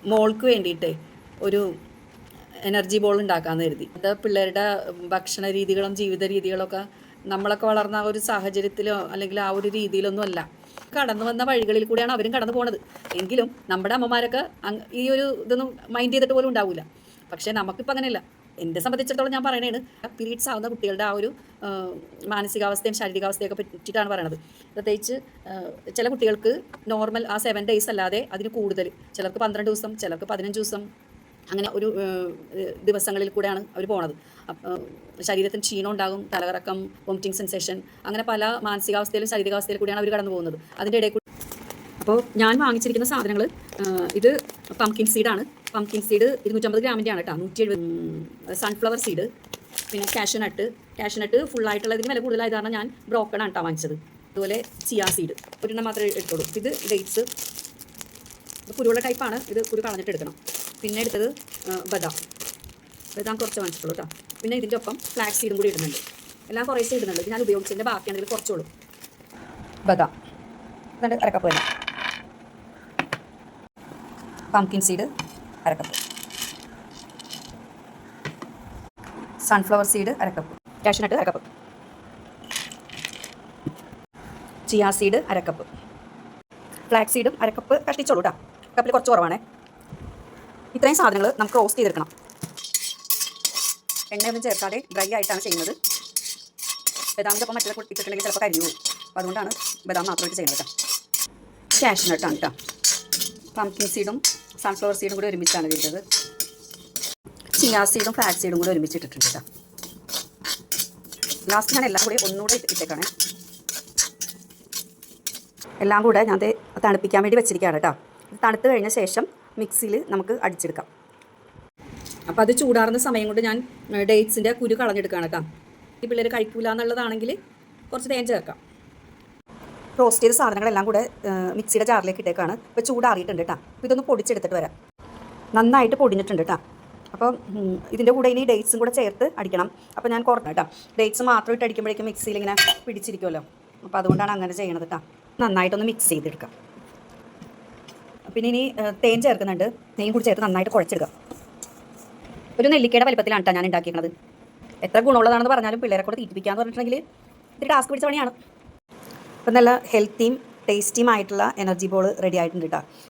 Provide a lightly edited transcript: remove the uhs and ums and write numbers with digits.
മോൾക്ക് വേണ്ടിയിട്ട് ഒരു എനർജി ബോൾ ഉണ്ടാക്കാമെന്ന് കരുതി. അത് പിള്ളേരുടെ ഭക്ഷണ രീതികളും ജീവിത രീതികളൊക്കെ നമ്മളൊക്കെ വളർന്ന ആ ഒരു സാഹചര്യത്തിലോ അല്ലെങ്കിൽ ആ ഒരു രീതിയിലൊന്നും അല്ല. കടന്നു വന്ന വഴികളിൽ കൂടിയാണ് അവരും കടന്നു പോണത്. എങ്കിലും നമ്മുടെ അമ്മമാരൊക്കെ ഈ ഒരു ഇതൊന്നും മൈൻഡ് ചെയ്തിട്ട് പോലും ഉണ്ടാവില്ല. പക്ഷേ നമുക്കിപ്പോൾ അങ്ങനെയല്ല. എന്നെ സംബന്ധിച്ചിടത്തോളം ഞാൻ പറയണേണ്, പീരീഡ്സ് ആവുന്ന കുട്ടികളുടെ ആ ഒരു മാനസികാവസ്ഥയും ശാരീരികാവസ്ഥയൊക്കെ പറ്റിയിട്ടാണ് പറയണത്. പ്രത്യേകിച്ച് ചില കുട്ടികൾക്ക് നോർമൽ ആ 7 days അല്ലാതെ അതിന് കൂടുതൽ, ചിലർക്ക് 12 ദിവസം, ചിലർക്ക് 15 ദിവസം, അങ്ങനെ ഒരു ദിവസങ്ങളിൽ കൂടെയാണ് അവർ പോണത്. ശരീരത്തിന് ക്ഷീണം ഉണ്ടാകും, തലകറക്കം, വോമിറ്റിംഗ് സെൻസേഷൻ, അങ്ങനെ പല മാനസികാവസ്ഥയിലും ശാരീരികാവസ്ഥയിലും കൂടിയാണ് അവർ കടന്നു പോകുന്നത്. അതിൻ്റെ ഇടയിൽ കൂടി അപ്പോൾ ഞാൻ വാങ്ങിച്ചിരിക്കുന്ന സാധനങ്ങൾ, ഇത് പംകിൻ സീഡാണ്. പംകിൻ സീഡ് 250 ഗ്രാമിൻ്റെ ആണ് കേട്ടോ. 170. സൺഫ്ലവർ സീഡ്, പിന്നെ കാഷ്യൂനട്ട് ഫുള്ളായിട്ടുള്ളതിന് വില കൂടുതലായത് കാരണം ഞാൻ ബ്രോക്കൺ ആണ് കേട്ടോ വാങ്ങിച്ചത്. അതുപോലെ ചിയാ സീഡ് ഒരെണ്ണം മാത്രമേ എടുത്തോളൂ. ഇത് ഡേറ്റ്സ്, കുരുള്ള ടൈപ്പാണ്. ഇത് കുരു കളഞ്ഞിട്ട് എടുക്കണം. പിന്നെ എടുത്തത് ബദാം കുറച്ച് വാങ്ങിച്ചിട്ടുള്ളൂ കേട്ടോ. പിന്നെ ഇതിൻ്റെ ഒപ്പം ഫ്ലാക്സ് സീഡും കൂടി ഇടുന്നുണ്ട്. എല്ലാം കുറേശ്ശേ ഇടുന്നുണ്ട്. ഇത് ഞാൻ ഉപയോഗിച്ചതിൻ്റെ ബാക്കിയാണെങ്കിൽ കുറച്ചോളൂ. ബദാം എന്നിട്ട് അരക്കപ്പ് തന്നെ. പംകിൻ സീഡ് അരക്കപ്പ്, സൺഫ്ലവർ സീഡ് അരക്കപ്പ്, കാഷ്യൂനട്ട് അരക്കപ്പ്, ചിയാ സീഡ് അരക്കപ്പ്, ഫ്ലാക്സ് സീഡും അരക്കപ്പ് കഷ്ടിച്ചോളൂ കേട്ടോ. കപ്പിൽ കുറച്ച് കുറവാണേ. ഇത്രയും സാധനങ്ങൾ നമുക്ക് റോസ്റ്റ് ചെയ്തെടുക്കണം. എണ്ണയൊന്നും ചേർക്കാതെ ഡ്രൈ ആയിട്ടാണ് ചെയ്യുന്നത്. ബദാമിൻ്റെ ഒപ്പം മറ്റുള്ള ഇട്ടിട്ടുണ്ടെങ്കിൽ ചിലപ്പോൾ കരിഞ്ഞു പോകും. അപ്പോൾ അതുകൊണ്ടാണ് ബദാം മാത്രമായിട്ട് ചെയ്യുന്നത് കേട്ടോ. കാഷ്യൂനട്ടാണ് കേട്ടോ. പംകിൻ സീഡും സൺഫ്ലവർ സീഡും കൂടി ഒരുമിച്ചാണ് ചെയ്തത്. ചിയാ സീഡും ഫ്ലാക്സ് സീഡും കൂടി ഒരുമിച്ച് ഇട്ടിട്ടുണ്ട് കേട്ടോ. ലാസ്റ്റ് ഞാൻ എല്ലാം കൂടി ഒന്നുകൂടെ ഇട്ടേക്കാണ്. എല്ലാം കൂടെ ഞാൻ തണുപ്പിക്കാൻ വേണ്ടി വെച്ചിരിക്കുകയാണ് കേട്ടോ. തണുത്ത് കഴിഞ്ഞ ശേഷം മിക്സിയിൽ നമുക്ക് അടിച്ചെടുക്കാം. അപ്പോൾ അത് ചൂടാറുന്ന സമയം കൊണ്ട് ഞാൻ ഡേറ്റ്സിൻ്റെ കുരു കളഞ്ഞെടുക്കുകയാണ് കേട്ടോ. ഈ പിള്ളേർ കഴിക്കൂല എന്നുള്ളതാണെങ്കിൽ കുറച്ച് തേൻ ചേർക്കാം. റോസ്റ്റ് ചെയ്ത സാധനങ്ങളെല്ലാം കൂടെ മിക്സിയുടെ ജാറിലേക്ക് ഇട്ടേക്കാണ്. ഇപ്പോൾ ചൂടാറിയിട്ടുണ്ട് കേട്ടോ. അപ്പോൾ ഇതൊന്ന് പൊടിച്ചെടുത്തിട്ട് വരാം. നന്നായിട്ട് പൊടിഞ്ഞിട്ടുണ്ട് കേട്ടോ. അപ്പോൾ ഇതിൻ്റെ കൂടെ ഇനി ഡേറ്റ്സും കൂടെ ചേർത്ത് അടിക്കണം. അപ്പോൾ ഞാൻ കുറഞ്ഞു കേട്ടോ. ഡേറ്റ്സ് മാത്രം ഇട്ട് അടിക്കുമ്പോഴേക്കും മിക്സിയിൽ ഇങ്ങനെ പിടിച്ചിരിക്കുമല്ലോ. അപ്പോൾ അതുകൊണ്ടാണ് അങ്ങനെ ചെയ്യണത് കേട്ടോ. നന്നായിട്ടൊന്ന് മിക്സ് ചെയ്തെടുക്കാം. പിന്നെ ഇനി തേൻ ചേർക്കുന്നുണ്ട്. നെയ്യും കൂടി ചേർത്ത് നന്നായിട്ട് കുഴച്ചെടുക്കുക. ഒരു നെല്ലിക്കയുടെ വലിപ്പത്തിലാണ് കേട്ടോ ഞാൻ ഉണ്ടാക്കിയത്. എത്ര ഗുണമുള്ളതാണെന്ന് പറഞ്ഞാലും പിള്ളേരെ കൂടെ തീറ്റിപ്പിക്കാന്ന് പറഞ്ഞിട്ടുണ്ടെങ്കിൽ ഇത്തിരി ടാസ്ക് പിടിച്ച പണിയാണ്. അപ്പം നല്ല ഹെൽത്തിയും ടേസ്റ്റിയുമായിട്ടുള്ള എനർജി ബോൾ റെഡി ആയിട്ടുണ്ട് കേട്ടോ.